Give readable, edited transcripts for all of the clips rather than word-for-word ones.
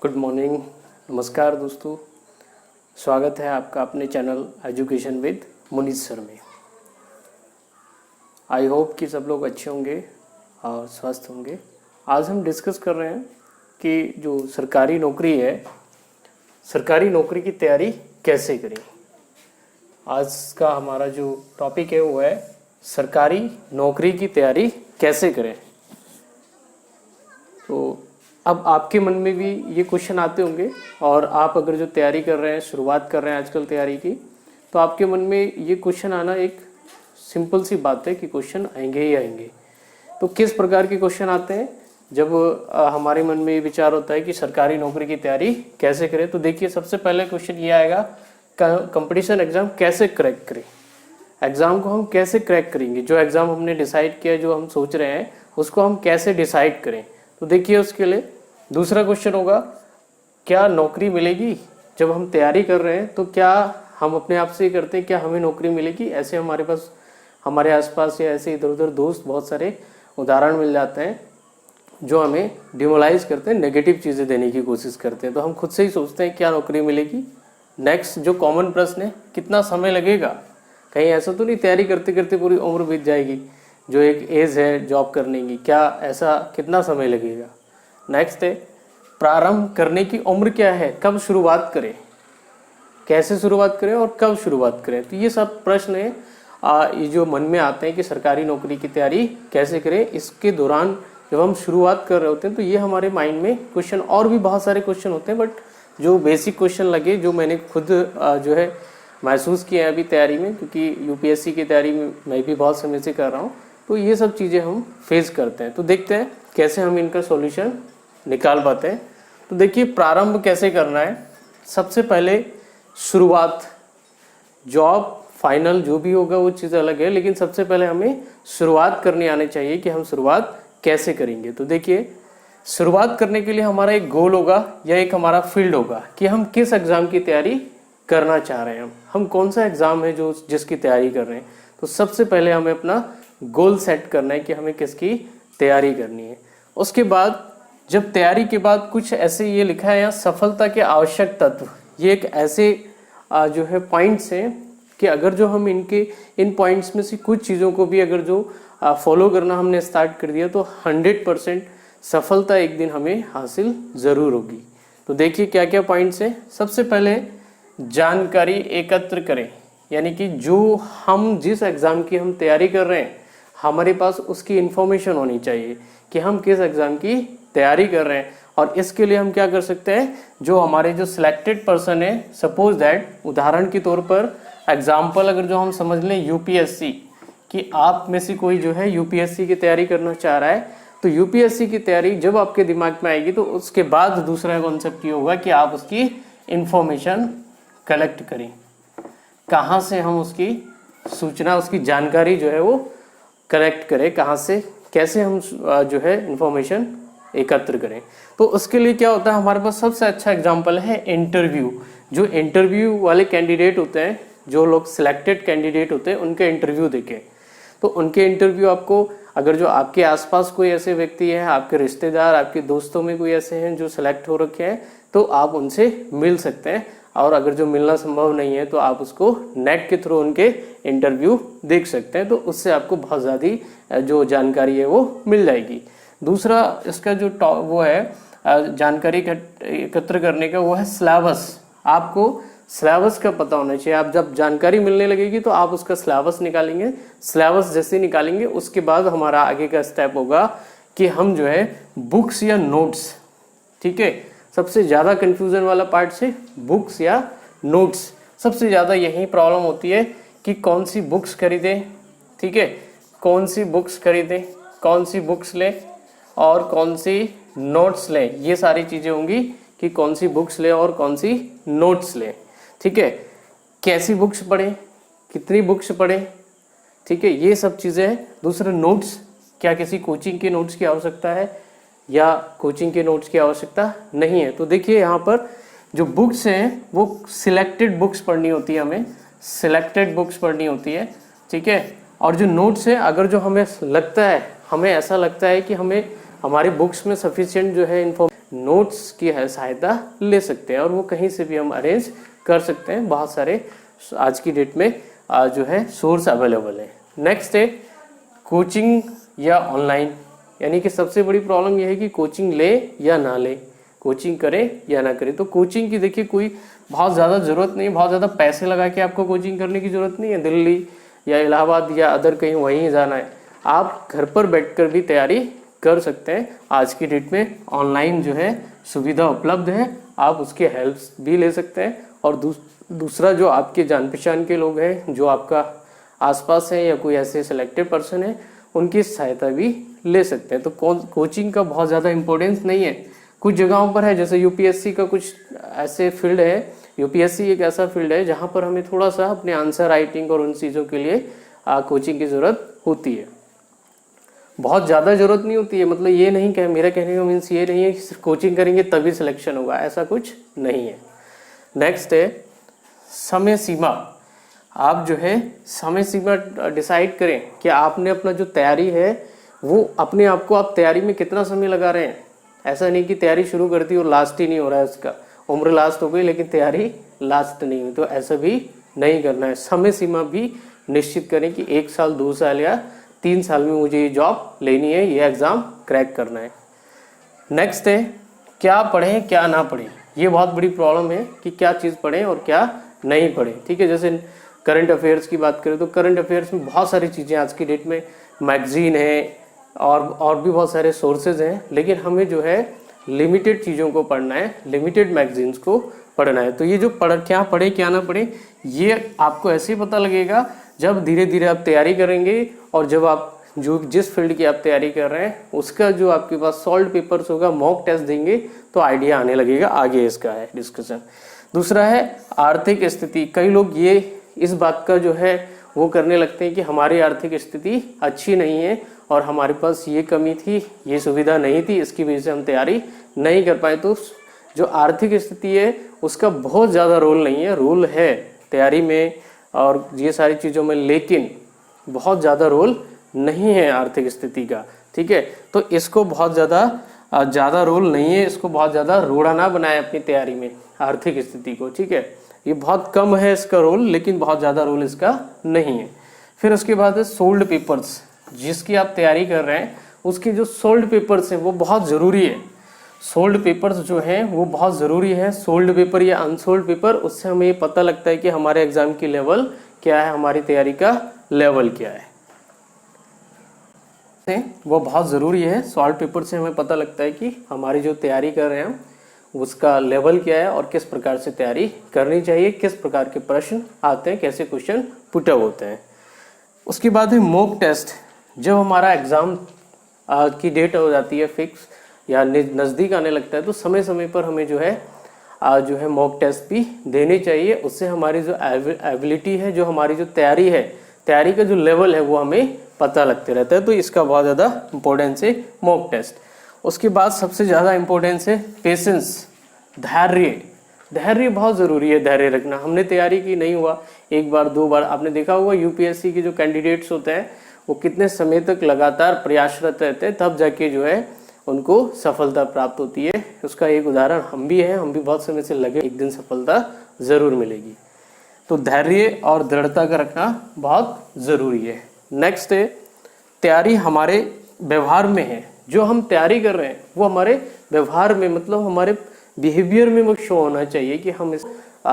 Good morning, नमस्कार दोस्तों। स्वागत है आपका अपने channel education with Munish sir में। आई होप कि सब लोग अच्छे होंगे और स्वस्थ होंगे। आज हम डिस्कस कर रहे हैं कि जो सरकारी नौकरी है, सरकारी नौकरी की तैयारी कैसे करें। आज का हमारा जो टॉपिक है वो है सरकारी नौकरी की तैयारी कैसे करें। तो अब आपके मन में भी ये क्वेश्चन आते होंगे, और आप अगर जो तैयारी कर रहे हैं, शुरुआत कर रहे हैं आजकल तैयारी की, तो आपके मन में ये क्वेश्चन आना एक सिंपल सी बात है कि क्वेश्चन आएंगे ही आएंगे। तो किस प्रकार के क्वेश्चन आते हैं जब हमारे मन में ये विचार होता है कि सरकारी नौकरी की तैयारी कैसे करें। तो देखिए, सबसे पहले क्वेश्चन ये आएगा, कंपटीशन एग्जाम कैसे क्रैक करें। एग्ज़ाम को हम कैसे क्रैक करेंगे, जो एग्ज़ाम हमने डिसाइड किया, जो हम सोच रहे हैं उसको हम कैसे डिसाइड करें। तो देखिए, उसके लिए दूसरा क्वेश्चन होगा, क्या नौकरी मिलेगी। जब हम तैयारी कर रहे हैं तो क्या हम अपने आप से ही करते हैं क्या हमें नौकरी मिलेगी। ऐसे हमारे पास, हमारे आसपास या ऐसे इधर उधर दोस्त बहुत सारे उदाहरण मिल जाते हैं जो हमें डिमोलाइज करते हैं, नेगेटिव चीज़ें देने की कोशिश करते हैं। तो हम खुद से ही सोचते हैं क्या नौकरी मिलेगी। नेक्स्ट जो कॉमन प्रश्न है, कितना समय लगेगा। कहीं ऐसा तो नहीं तैयारी करते करते पूरी उम्र बीत जाएगी। जो एक एज है जॉब करने की, क्या ऐसा कितना समय लगेगा। नेक्स्ट है, प्रारंभ करने की उम्र क्या है, कब शुरुआत करें, कैसे शुरुआत करें और कब शुरुआत करें। तो ये सब प्रश्न है ये जो मन में आते हैं कि सरकारी नौकरी की तैयारी कैसे करें। इसके दौरान जब हम शुरुआत कर रहे होते हैं तो ये हमारे माइंड में क्वेश्चन, और भी बहुत सारे क्वेश्चन होते हैं, बट जो बेसिक क्वेश्चन लगे, जो मैंने खुद जो है महसूस किया है अभी तैयारी में, क्योंकि यूपीएससी की तैयारी में मैं भी बहुत समय से कर रहा हूँ, तो ये सब चीज़ें हम फेस करते हैं। तो देखते हैं कैसे हम इनका सॉल्यूशन निकाल पाते हैं। तो देखिए, प्रारंभ कैसे करना है। सबसे पहले शुरुआत, जॉब फाइनल जो भी होगा वो चीज़ अलग है, लेकिन सबसे पहले हमें शुरुआत करनी आनी चाहिए कि हम शुरुआत कैसे करेंगे। तो देखिए, शुरुआत करने के लिए हमारा एक गोल होगा या एक हमारा फील्ड होगा कि हम किस एग्ज़ाम की तैयारी करना चाह रहे हैं, हम कौन सा एग्ज़ाम है जो जिसकी तैयारी कर रहे हैं। तो सबसे पहले हमें अपना गोल सेट करना है कि हमें किसकी तैयारी करनी है। उसके बाद जब तैयारी के बाद कुछ ऐसे ये लिखा है यहाँ, सफलता के आवश्यक तत्व, ये एक ऐसे जो है पॉइंट्स हैं कि अगर जो हम इन पॉइंट्स में से कुछ चीज़ों को भी अगर जो फॉलो करना हमने स्टार्ट कर दिया तो 100% सफलता एक दिन हमें हासिल ज़रूर होगी। तो देखिए क्या क्या पॉइंट्स हैं। सबसे पहले जानकारी एकत्र करें, यानी कि जो हम जिस एग्ज़ाम की हम तैयारी कर रहे हैं हमारे पास उसकी इन्फॉर्मेशन होनी चाहिए कि हम किस एग्ज़ाम की तैयारी कर रहे हैं। और इसके लिए हम क्या कर सकते हैं, जो हमारे जो सिलेक्टेड पर्सन है, सपोज दैट, उदाहरण के तौर पर एग्जाम्पल अगर जो हम समझ लें यूपीएससी, कि आप में से कोई जो है यूपीएससी की तैयारी करना चाह रहा है, तो यूपीएससी की तैयारी जब आपके दिमाग में आएगी तो उसके बाद दूसरा कॉन्सेप्ट ये होगा कि आप उसकी इंफॉर्मेशन कलेक्ट करें। कहाँ से हम उसकी सूचना, उसकी जानकारी जो है वो कलेक्ट करें, कहाँ से, कैसे हम जो है इंफॉर्मेशन एकत्र करें। तो उसके लिए क्या होता है, हमारे पास सबसे अच्छा एग्जांपल है इंटरव्यू। जो इंटरव्यू वाले कैंडिडेट होते हैं, जो लोग सिलेक्टेड कैंडिडेट होते हैं, उनके इंटरव्यू देखें। तो उनके इंटरव्यू आपको, अगर जो आपके आसपास कोई ऐसे व्यक्ति है, आपके रिश्तेदार, आपके दोस्तों में कोई ऐसे हैं जो सिलेक्ट हो रखे हैं, तो आप उनसे मिल सकते हैं। और अगर जो मिलना संभव नहीं है तो आप उसको नेट के थ्रू उनके इंटरव्यू देख सकते हैं। तो उससे आपको बहुत ज़्यादा जो जानकारी है वो मिल जाएगी। दूसरा इसका जो वो है जानकारी एकत्र करने का, वो है सिलेबस। आपको सिलेबस का पता होना चाहिए। आप जब जानकारी मिलने लगेगी तो आप उसका सिलेबस निकालेंगे। सिलेबस जैसे निकालेंगे उसके बाद हमारा आगे का स्टेप होगा कि हम जो है बुक्स या नोट्स, ठीक है, सबसे ज़्यादा कन्फ्यूज़न वाला पार्ट से बुक्स या नोट्स, सबसे ज़्यादा यही प्रॉब्लम होती है कि कौन सी बुक्स खरीदें, ठीक है, कौन सी बुक्स खरीदें, कौन सी बुक्स लें और कौन सी नोट्स लें। ये सारी चीज़ें होंगी कि कौन सी बुक्स लें और कौन सी नोट्स लें, ठीक है, कैसी बुक्स पढ़ें, कितनी बुक्स पढ़ें, ठीक है, ये सब चीज़ें हैं। दूसरा, नोट्स, क्या किसी कोचिंग के नोट्स की आवश्यकता है या कोचिंग के नोट्स की आवश्यकता नहीं है। तो देखिए यहाँ पर जो बुक्स हैं वो सिलेक्टेड बुक्स पढ़नी होती है, हमें सिलेक्टेड बुक्स पढ़नी होती है, ठीक है। और जो नोट्स है, अगर जो हमें लगता है, हमें ऐसा लगता है कि हमें हमारी बुक्स में सफिशिएंट जो है नोट्स की सहायता ले सकते हैं और वो कहीं से भी हम अरेंज कर सकते हैं। बहुत सारे आज की डेट में जो है सोर्स अवेलेबल है। नेक्स्ट है कोचिंग या ऑनलाइन, यानी कि सबसे बड़ी प्रॉब्लम यह है कि कोचिंग ले या ना ले, कोचिंग करें या ना करें। तो कोचिंग की देखिए कोई बहुत ज़्यादा ज़रूरत नहीं, बहुत ज़्यादा पैसे लगा के आपको कोचिंग करने की ज़रूरत नहीं है। दिल्ली या इलाहाबाद या अदर कहीं वहीं जाना है, आप घर पर बैठकर भी तैयारी कर सकते हैं। आज की डेट में ऑनलाइन जो है सुविधा उपलब्ध है, आप उसके हेल्प भी ले सकते हैं। और दूसरा जो आपके जान पहचान के लोग हैं, जो आपका आसपास है या कोई ऐसे सिलेक्टेड पर्सन है, उनकी सहायता भी ले सकते हैं। तो कोचिंग का बहुत ज़्यादा इम्पोर्टेंस नहीं है। कुछ जगहों पर है, जैसे यूपीएससी का कुछ ऐसे फील्ड है, यूपीएससी एक ऐसा फील्ड है जहाँ पर हमें थोड़ा सा अपने आंसर राइटिंग और उन चीज़ों के लिए कोचिंग की ज़रूरत होती है। बहुत ज़्यादा ज़रूरत नहीं होती है, मतलब ये नहीं कह, मेरा कहने का मीन्स ये नहीं है कि सिर्फ कोचिंग करेंगे तभी सिलेक्शन होगा, ऐसा कुछ नहीं है। नेक्स्ट है समय सीमा। आप जो है समय सीमा डिसाइड करें कि आपने अपना जो तैयारी है वो अपने आप को आप तैयारी में कितना समय लगा रहे हैं। ऐसा नहीं कि तैयारी शुरू कर दी और लास्ट ही नहीं हो रहा है, उसका उम्र लास्ट हो गई लेकिन तैयारी लास्ट नहीं हुई, तो ऐसा भी नहीं करना है। समय सीमा भी निश्चित करें कि 1 साल 2 साल या 3 साल में मुझे ये जॉब लेनी है, ये एग्ज़ाम क्रैक करना है। नेक्स्ट है क्या पढ़ें क्या ना पढ़ें। ये बहुत बड़ी प्रॉब्लम है कि क्या चीज़ पढ़ें और क्या नहीं पढ़ें। ठीक है, जैसे करंट अफेयर्स की बात करें तो करंट अफेयर्स में बहुत सारी चीज़ें आज की डेट में, मैगजीन है और भी बहुत सारे सोर्सेज हैं, लेकिन हमें जो है लिमिटेड चीज़ों को पढ़ना है, लिमिटेड मैगजीन्स को पढ़ना है। तो ये जो क्या पढ़े क्या ना पढ़े, ये आपको ऐसे ही पता लगेगा जब धीरे धीरे आप तैयारी करेंगे और जब आप जिस फील्ड की आप तैयारी कर रहे हैं उसका जो आपके पास सॉल्व पेपर्स होगा, मॉक टेस्ट देंगे तो आइडिया आने लगेगा। आगे इसका है डिस्कशन। दूसरा है आर्थिक स्थिति। कई लोग ये इस बात का जो है वो करने लगते हैं कि हमारी आर्थिक स्थिति अच्छी नहीं है और हमारे पास ये कमी थी, ये सुविधा नहीं थी, इसकी वजह से हम तैयारी नहीं कर पाए। तो जो आर्थिक स्थिति है उसका बहुत ज़्यादा रोल नहीं है, रोल है तैयारी में और ये सारी चीज़ों में, लेकिन बहुत ज़्यादा रोल नहीं है आर्थिक स्थिति का। ठीक है, तो इसको बहुत ज़्यादा रोल नहीं है, इसको बहुत ज़्यादा रोड़ा ना बनाए अपनी तैयारी में आर्थिक स्थिति को। ठीक है, ये बहुत कम है इसका रोल, लेकिन बहुत ज़्यादा रोल इसका नहीं है। फिर उसके बाद है सोल्ड पेपर्स। जिसकी आप तैयारी कर रहे हैं उसके जो सोल्ड पेपर्स हैं वो बहुत ज़रूरी है। सोल्ड पेपर्स जो हैं वो बहुत ज़रूरी है। सोल्ड पेपर या अनसोल्ड पेपर, उससे हमें ये पता लगता है कि हमारे एग्ज़ाम की लेवल क्या है, हमारी तैयारी का लेवल क्या है, वो बहुत ज़रूरी है। सॉल्व पेपर से हमें पता लगता है कि हमारी जो तैयारी कर रहे हैं उसका लेवल क्या है और किस प्रकार से तैयारी करनी चाहिए, किस प्रकार के प्रश्न आते हैं, कैसे क्वेश्चन पुट अप होते हैं। उसके बाद है मॉक टेस्ट। जब हमारा एग्ज़ाम की डेट हो जाती है फिक्स या नज़दीक आने लगता है तो समय समय पर हमें जो है मॉक टेस्ट भी देने चाहिए। उससे हमारी जो एबिलिटी है, जो हमारी जो तैयारी है, तैयारी का जो लेवल है वो हमें पता लगते रहता है। तो इसका बहुत ज़्यादा इम्पोर्टेंस है मॉक टेस्ट। उसके बाद सबसे ज़्यादा इम्पोर्टेंस है पेशेंस, धैर्य। धैर्य बहुत ज़रूरी है, धैर्य रखना। हमने तैयारी की, नहीं हुआ, 1 बार 2 बार, आपने देखा होगा यूपीएससी के जो कैंडिडेट्स होते हैं वो कितने समय तक लगातार प्रयासरत रहते हैं, तब जाके जो है उनको सफलता प्राप्त होती है। उसका एक उदाहरण हम भी हैं, हम भी बहुत समय से लगे, एक दिन सफलता ज़रूर मिलेगी। तो धैर्य और दृढ़ता का रखना बहुत ज़रूरी है। नेक्स्ट है तैयारी हमारे व्यवहार में है। जो हम तैयारी कर रहे हैं वो हमारे व्यवहार में, मतलब हमारे बिहेवियर में वो शो होना चाहिए कि हम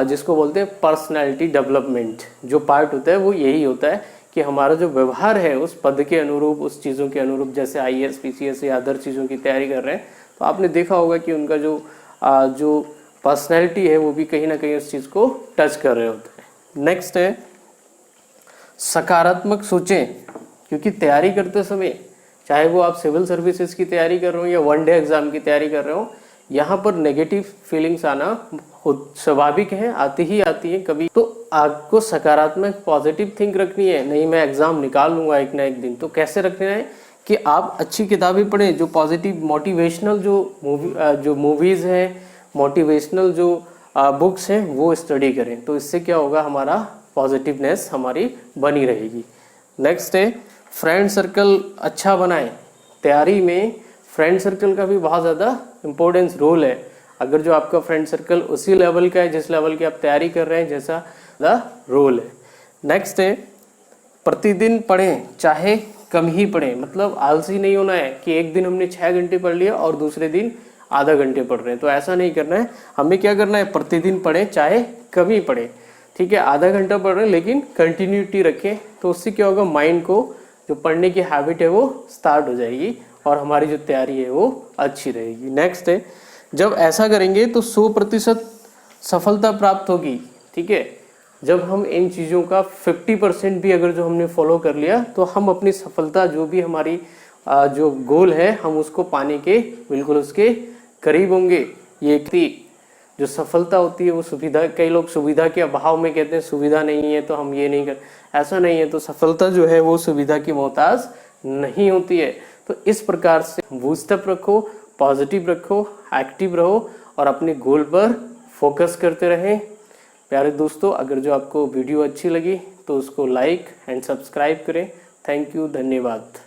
जिसको बोलते हैं पर्सनैलिटी डेवलपमेंट, जो पार्ट होता है वो यही होता है कि हमारा जो व्यवहार है उस पद के अनुरूप, उस चीज़ों के अनुरूप, जैसे आईएएस पीसीएस या अदर चीज़ों की तैयारी कर रहे हैं तो आपने देखा होगा कि उनका जो पर्सनैलिटी है वो भी कहीं ना कहीं उस चीज़ को टच कर रहे होते हैं। नेक्स्ट है सकारात्मक सोचें, क्योंकि तैयारी करते समय, चाहे वो आप सिविल सर्विसेज की तैयारी कर रहे हो या 1 डे एग्जाम की तैयारी कर रहे हो, यहाँ पर नेगेटिव फीलिंग्स आना स्वाभाविक है, आती है कभी। तो आपको सकारात्मक पॉजिटिव थिंक रखनी है। नहीं मैं एग्जाम निकाल लूंगा एक ना एक दिन, तो कैसे रखना है कि आप अच्छी किताबें पढ़ें, जो पॉजिटिव मोटिवेशनल जो मूवीज़ हैं, मोटिवेशनल जो बुक्स हैं वो स्टडी करें। तो इससे क्या होगा, हमारा पॉजिटिवनेस हमारी बनी रहेगी। नेक्स्ट है फ्रेंड सर्कल अच्छा बनाएं। तैयारी में फ्रेंड सर्कल का भी बहुत ज़्यादा इम्पोर्टेंस रोल है। अगर जो आपका फ्रेंड सर्कल उसी लेवल का है जिस लेवल की आप तैयारी कर रहे हैं, जैसा द रोल है। नेक्स्ट है प्रतिदिन पढ़ें चाहे कम ही पढ़ें। मतलब आलसी नहीं होना है कि एक दिन हमने 6 घंटे पढ़ लिया और दूसरे दिन आधा घंटे पढ़ रहे हैं, तो ऐसा नहीं करना है। हमें क्या करना है, प्रतिदिन पढ़ें चाहे कम ही पढ़ें, ठीक है। आधा घंटा पढ़ रहे हैं लेकिन कंटिन्यूटी रखें, तो उससे क्या होगा, माइंड को जो पढ़ने की हैबिट है वो स्टार्ट हो जाएगी और हमारी जो तैयारी है वो अच्छी रहेगी। नेक्स्ट है जब ऐसा करेंगे तो 100% सफलता प्राप्त होगी, ठीक है। जब हम इन चीज़ों का 50% भी अगर जो हमने फॉलो कर लिया तो हम अपनी सफलता, जो भी हमारी जो गोल है, हम उसको पाने के बिल्कुल उसके करीब होंगे। ये जो सफलता होती है वो सुविधा, कई लोग सुविधा के अभाव में कहते हैं सुविधा नहीं है तो हम ये नहीं कर, ऐसा नहीं है। तो सफलता जो है वो सुविधा की मोहताज नहीं होती है। तो इस प्रकार से बूस्ट अप रखो, पॉजिटिव रखो, एक्टिव रहो और अपने गोल पर फोकस करते रहें। प्यारे दोस्तों, अगर जो आपको वीडियो अच्छी लगी तो उसको लाइक एंड सब्सक्राइब करें। थैंक यू, धन्यवाद।